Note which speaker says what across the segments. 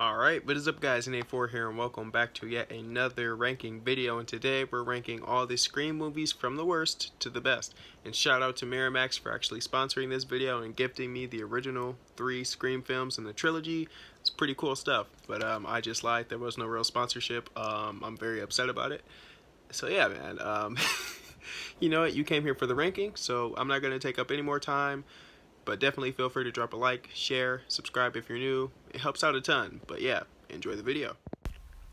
Speaker 1: Alright, what is up guys, NA4 here and welcome back to yet another ranking video, and today we're ranking all the Scream movies from the worst to the best. And shout out to Miramax for actually sponsoring this video and gifting me the original 3 Scream films in the trilogy. It's pretty cool stuff, but I just lied, there was no real sponsorship. I'm very upset about it. So yeah man, you know what, you came here for the ranking, so I'm not going to take up any more time. But definitely feel free to drop a like, share, subscribe if you're new. It helps out a ton. But yeah, enjoy the video.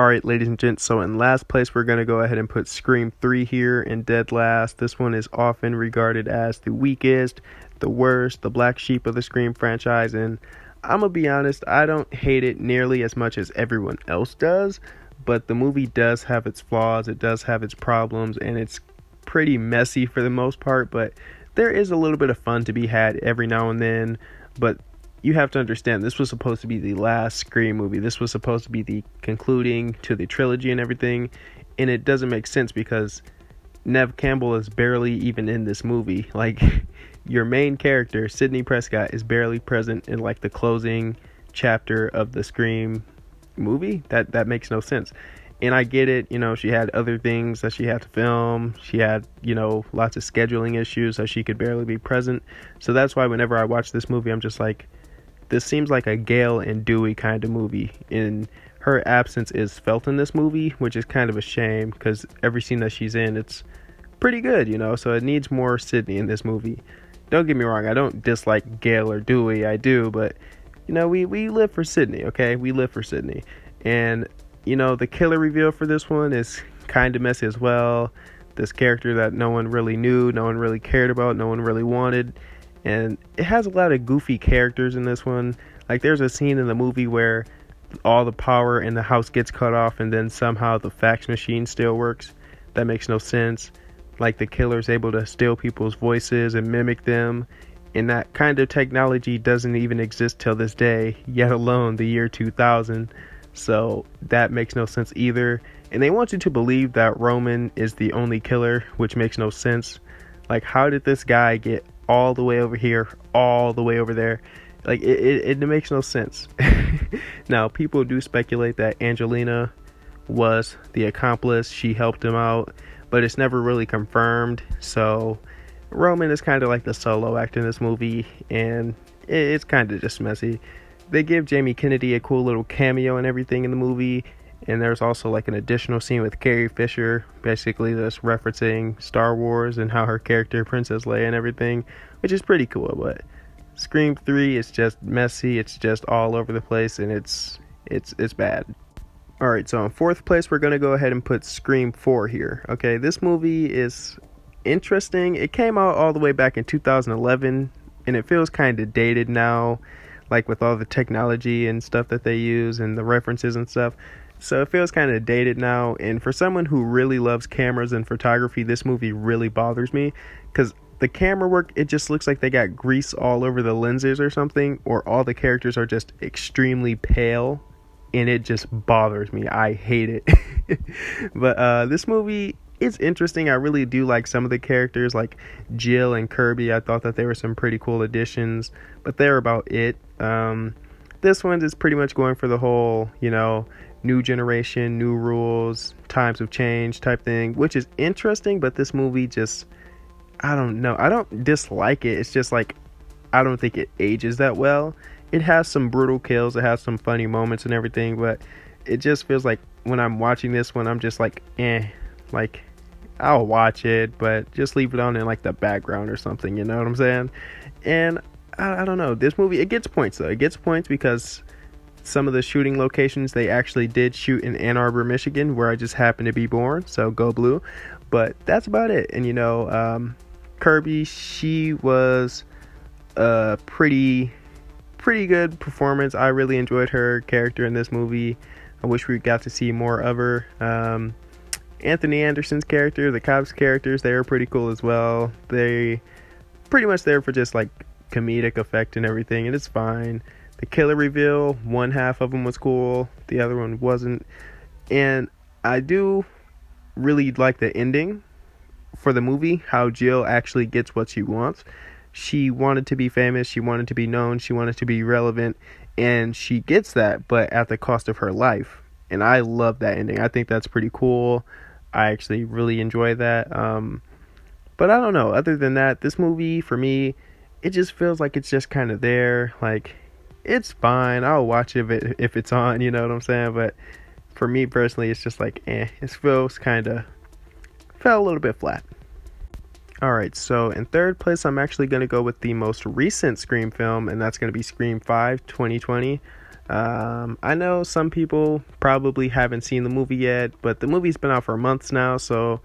Speaker 1: Alright, ladies and gents, so in last place, we're going to go ahead and put Scream 3 here in dead last. This one is often regarded as the weakest, the worst, the black sheep of the Scream franchise. And I'm going to be honest, I don't hate it nearly as much as everyone else does. But the movie does have its flaws, it does have its problems, and it's pretty messy for the most part. But there is a little bit of fun to be had every now and then, but you have to understand this was supposed to be the last Scream movie. This was supposed to be the concluding to the trilogy and everything, and it doesn't make sense because Neve Campbell is barely even in this movie. Like, your main character, Sidney Prescott, is barely present in like the closing chapter of the Scream movie. That makes no sense. And I get it, she had other things that she had to film. She had, lots of scheduling issues, so she could barely be present. So that's why whenever I watch this movie, I'm just like, this seems like a Gale and Dewey kind of movie. And her absence is felt in this movie, which is kind of a shame because every scene that she's in, it's pretty good, so it needs more Sidney in this movie. Don't get me wrong, I don't dislike Gale or Dewey, I do, but, we live for Sidney, okay? We live for Sidney. And the killer reveal for this one is kind of messy as well. This character that no one really knew, no one really cared about, no one really wanted. And it has a lot of goofy characters in this one. Like, there's a scene in the movie where all the power in the house gets cut off and then somehow the fax machine still works. That makes no sense. Like, the killer's able to steal people's voices and mimic them. And that kind of technology doesn't even exist till this day, yet alone the year 2000. So that makes no sense either. And they want you to believe that Roman is the only killer, which makes no sense. Like, how did this guy get all the way over here, all the way over there? Like, it makes no sense. Now, people do speculate that Angelina was the accomplice. She helped him out, but it's never really confirmed. So Roman is kind of like the solo act in this movie, and it's kind of just messy. They give Jamie Kennedy a cool little cameo and everything in the movie, and there's also like an additional scene with Carrie Fisher, basically just referencing Star Wars and how her character Princess Leia and everything, which is pretty cool. But Scream 3 is just messy, it's just all over the place, and it's bad. Alright, so in fourth place we're going to go ahead and put Scream 4 here. Okay, this movie is interesting. It came out all the way back in 2011, and it feels kind of dated now, like with all the technology and stuff that they use and the references and stuff. So it feels kind of dated now, and for someone who really loves cameras and photography, this movie really bothers me because the camera work, it just looks like they got grease all over the lenses or something, or all the characters are just extremely pale, and it just bothers me. I hate it. But this movie, it's interesting. I really do like some of the characters, like Jill and Kirby. I thought that they were some pretty cool additions, but they're about it. This one is pretty much going for the whole, new generation, new rules, times of change type thing, which is interesting, but this movie just, I don't know. I don't dislike it. It's just like, I don't think it ages that well. It has some brutal kills, it has some funny moments and everything, but it just feels like when I'm watching this one, I'm just like, like, I'll watch it, but just leave it on in like the background or something, you know what I'm saying? And I don't know, this movie, it gets points though. It gets points because some of the shooting locations, they actually did shoot in Ann Arbor, Michigan, where I just happened to be born, so go blue. But that's about it. And Kirby, she was a pretty good performance. I really enjoyed her character in this movie. I wish we got to see more of her. Anthony Anderson's character, the cops characters, they were pretty cool as well. They pretty much there for just like comedic effect and everything, and it's fine. The killer reveal, one half of them was cool, the other one wasn't. And I do really like the ending for the movie, how Jill actually gets what she wants. She wanted to be famous, she wanted to be known, she wanted to be relevant, and she gets that, but at the cost of her life. And I love that ending. I think that's pretty cool. I actually really enjoy that. But I don't know. Other than that, this movie, for me, it just feels like it's just kind of there. Like, it's fine. I'll watch it if it's on, you know what I'm saying? But for me personally, it's just like, it felt a little bit flat. Alright, so in third place, I'm actually going to go with the most recent Scream film, and that's going to be Scream 5 2020. I know some people probably haven't seen the movie yet, but the movie's been out for months now, so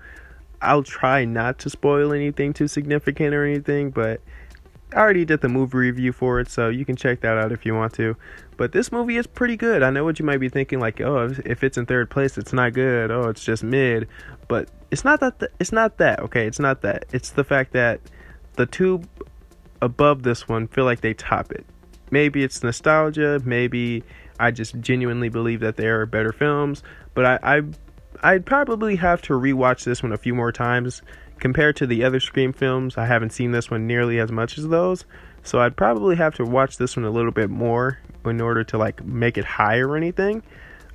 Speaker 1: I'll try not to spoil anything too significant or anything, but I already did the movie review for it, so you can check that out if you want to. But this movie is pretty good. I know what you might be thinking, like, oh, if it's in third place, it's not good. Oh, it's just mid. But it's not that. It's not that. Okay, it's not that. It's the fact that the two above this one feel like they top it. Maybe it's nostalgia. Maybe I just genuinely believe that there are better films. But I'd probably have to rewatch this one a few more times. Compared to the other Scream films, I haven't seen this one nearly as much as those. So I'd probably have to watch this one a little bit more in order to like make it higher or anything.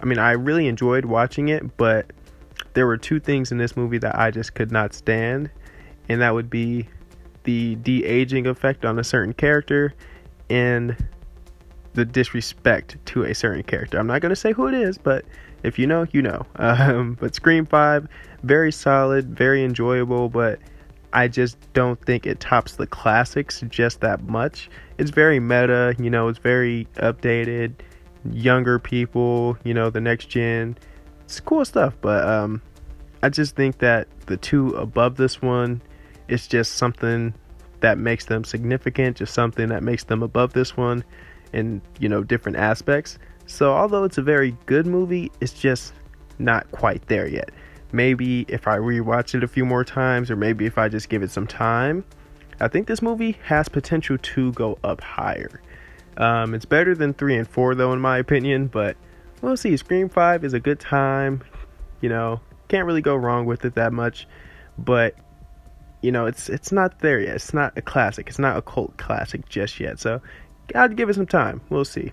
Speaker 1: I mean, I really enjoyed watching it, but there were two things in this movie that I just could not stand. And that would be the de-aging effect on a certain character and the disrespect to a certain character. I'm not going to say who it is, but if you know, you know. But Scream 5, very solid, very enjoyable, but I just don't think it tops the classics just that much. It's very meta, you know, it's very updated, younger people, you know, the next gen. It's cool stuff, but I just think that the two above this one is just something that makes them significant, just something that makes them above this one in, you know, different aspects. So although it's a very good movie, it's just not quite there yet. Maybe if I rewatch it a few more times, or maybe if I just give it some time, I think this movie has potential to go up higher. It's better than 3 and 4 though, in my opinion, but we'll see. Scream 5 is a good time, you know, can't really go wrong with it that much, but you know, it's not there yet. It's not a classic. It's not a cult classic just yet. So I'd give it some time. We'll see.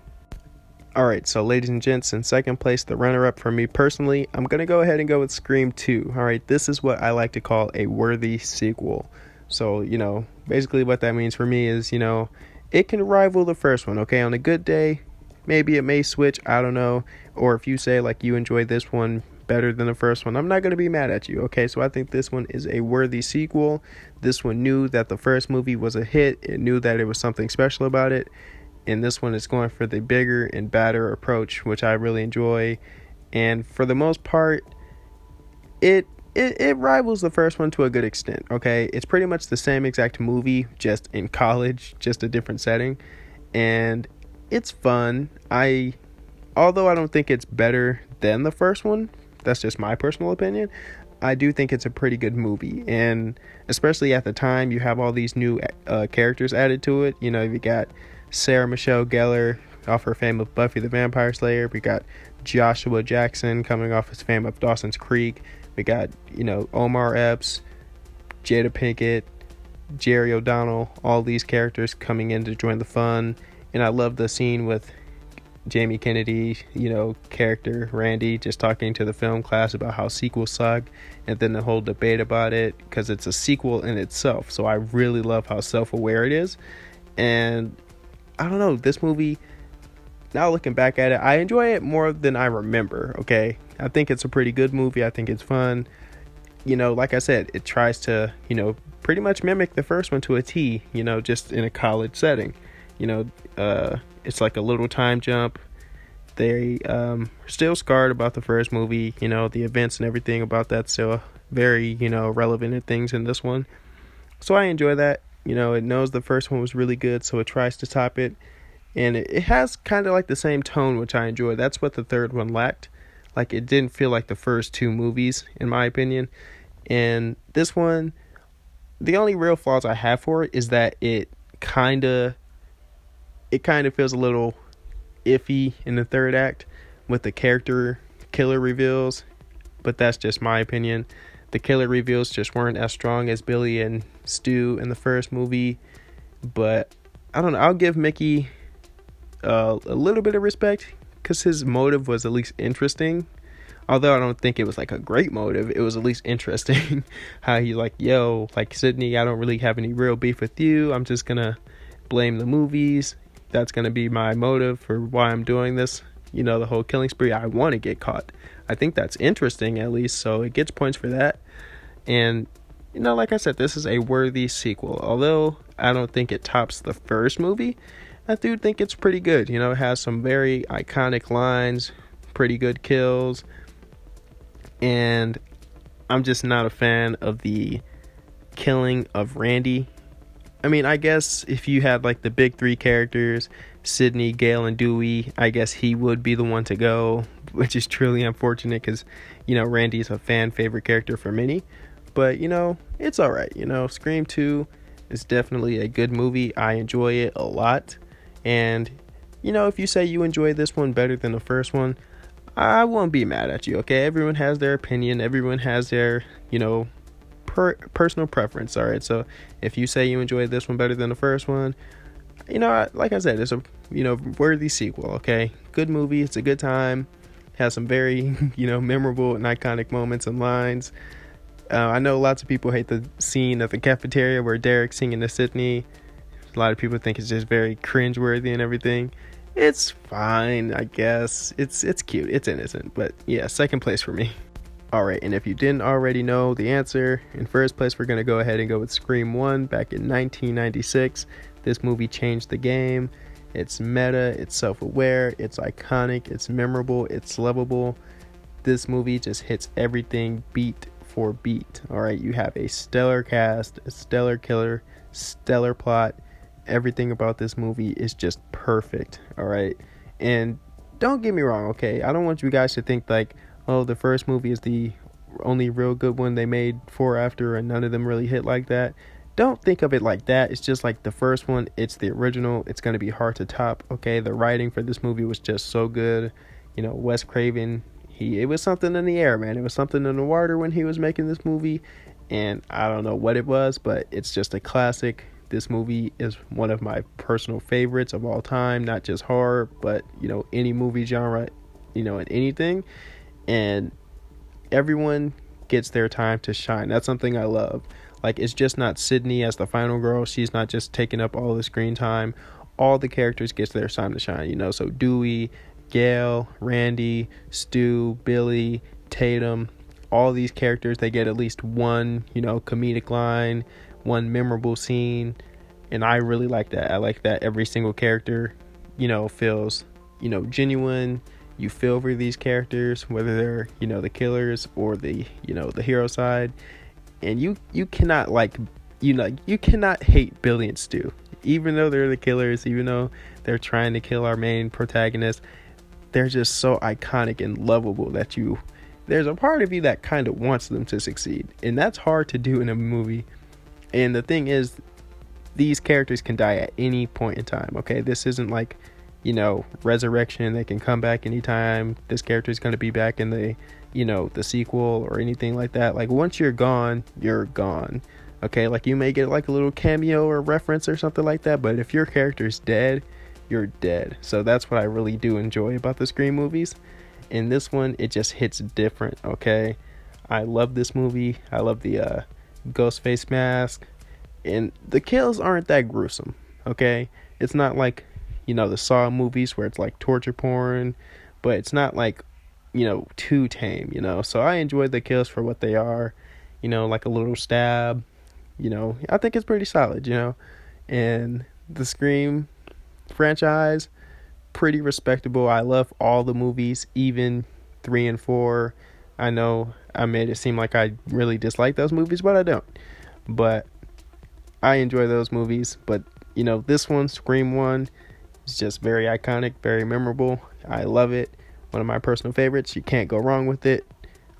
Speaker 1: Alright, so ladies and gents, in second place, the runner-up for me personally, I'm going to go ahead and go with Scream 2. Alright, this is what I like to call a worthy sequel. So, you know, basically what that means for me is, you know, it can rival the first one, okay? On a good day, maybe it may switch, I don't know. Or if you say, like, you enjoyed this one better than the first one, I'm not going to be mad at you, okay? So I think this one is a worthy sequel. This one knew that the first movie was a hit. It knew that it was something special about it. And this one is going for the bigger and badder approach, which I really enjoy. And for the most part, it rivals the first one to a good extent, okay? It's pretty much the same exact movie, just in college, just a different setting. And it's fun. Although I don't think it's better than the first one, that's just my personal opinion, I do think it's a pretty good movie. And especially at the time, you have all these new characters added to it. You know, you got Sarah Michelle Gellar off her fame of Buffy the Vampire Slayer. We got Joshua Jackson coming off his fame of Dawson's Creek. We got, you know, Omar Epps, Jada Pinkett, Jerry O'Donnell, all these characters coming in to join the fun. And I love the scene with Jamie Kennedy, you know, character Randy just talking to the film class about how sequels suck, and then the whole debate about it because it's a sequel in itself. So I really love how self-aware it is. And I don't know, this movie, now looking back at it, I enjoy it more than I remember, okay? I think it's a pretty good movie. I think it's fun. You know, like I said, it tries to, you know, pretty much mimic the first one to a T, you know, just in a college setting. You know, it's like a little time jump. They still scarred about the first movie, you know, the events and everything about that still very, you know, relevant things in this one. So I enjoy that. You know, it knows the first one was really good, so it tries to top it. And it has kind of like the same tone, which I enjoy. That's what the third one lacked. Like, it didn't feel like the first two movies, in my opinion. And this one, the only real flaws I have for it is that it kind of feels a little iffy in the third act with the character killer reveals. But that's just my opinion. The killer reveals just weren't as strong as Billy and Stu in the first movie. But I don't know. I'll give Mickey a little bit of respect because his motive was at least interesting. Although I don't think it was like a great motive, it was at least interesting. How he like, yo, like Sydney, I don't really have any real beef with you. I'm just gonna blame the movies. That's gonna be my motive for why I'm doing this. You know, the whole killing spree. I want to get caught. I think that's interesting at least, so it gets points for that. And you know, like I said, this is a worthy sequel. Although I don't think it tops the first movie, I do think it's pretty good. You know, it has some very iconic lines, pretty good kills, and I'm just not a fan of the killing of Randy. I mean, I guess if you had like the big three characters, Sydney, Gale, and Dewey, I guess he would be the one to go, which is truly unfortunate because, you know, Randy's a fan favorite character for many. But, you know, it's alright. You know, Scream 2 is definitely a good movie. I enjoy it a lot. And, you know, if you say you enjoy this one better than the first one, I won't be mad at you, okay? Everyone has their opinion. Everyone has their, you know, personal preference, alright? So if you say you enjoyed this one better than the first one, you know, like I said, it's a, you know, worthy sequel, okay? Good movie. It's a good time. Has some very, you know, memorable and iconic moments and lines. I know lots of people hate the scene at the cafeteria where Derek's singing to Sydney. A lot of people think it's just very cringeworthy and everything. It's fine, I guess. It's cute. It's innocent. But yeah, second place for me. Alright, and if you didn't already know the answer, in first place we're going to go ahead and go with Scream 1 back in 1996. This movie changed the game. It's meta, it's self-aware, it's iconic, it's memorable, it's lovable. This movie just hits everything beat for beat. Alright, you have a stellar cast, a stellar killer, stellar plot. Everything about this movie is just perfect. Alright, and don't get me wrong, okay? I don't want you guys to think like, oh, the first movie is the only real good one they made four after and none of them really hit like that. Don't think of it like that. It's just like the first one, it's the original. It's going to be hard to top, okay? The writing for this movie was just so good. You know, Wes Craven, it was something in the air, man. It was something in the water when he was making this movie, and I don't know what it was, but it's just a classic. This movie is one of my personal favorites of all time, not just horror, but, you know, any movie genre, you know, in anything. And everyone gets their time to shine. That's something I love. Like, it's just not Sydney as the final girl. She's not just taking up all the screen time. All the characters gets their time to shine, you know. So Dewey, Gale, Randy, Stu, Billy, Tatum, all these characters, they get at least one, you know, comedic line, one memorable scene. And I really like that. I like that every single character, you know, feels, you know, genuine. You feel for these characters, whether they're, you know, the killers or the, you know, the hero side. And you cannot like, you know, you cannot hate Billy and Stu, even though they're the killers, even though they're trying to kill our main protagonist. They're just so iconic and lovable that there's a part of you that kind of wants them to succeed, and that's hard to do in a movie. And the thing is, these characters can die at any point in time. Okay, this isn't like, you know, resurrection. They can come back anytime. This character is going to be back in the, you know, the sequel or anything like that. Like, once you're gone, you're gone. Okay, like, you may get like a little cameo or reference or something like that, but if your character's dead, you're dead. So that's what I really do enjoy about the Scream movies. In this one, it just hits different. Okay, I love this movie. I love the ghost face mask, and the kills aren't that gruesome. Okay, it's not like, you know, the Saw movies where it's like torture porn, but it's not like, you know, too tame, you know. So I enjoyed the kills for what they are, you know, like a little stab, you know. I think it's pretty solid, you know. And the Scream franchise, pretty respectable. I love all the movies, even 3 and 4. I know I made it seem like I really dislike those movies, but I don't. But I enjoy those movies. But, you know, this one, Scream 1, it's just very iconic, very memorable. I love it. One of my personal favorites. You can't go wrong with it.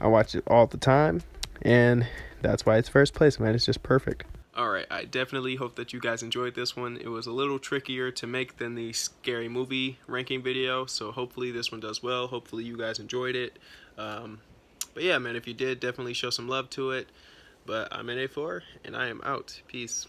Speaker 1: I watch it all the time, and that's why it's first place, man. It's just perfect. Alright, I definitely hope that you guys enjoyed this one. It was a little trickier to make than the scary movie ranking video, so hopefully this one does well. Hopefully you guys enjoyed it. But yeah, man, if you did, definitely show some love to it. But I'm NA4, and I am out. Peace.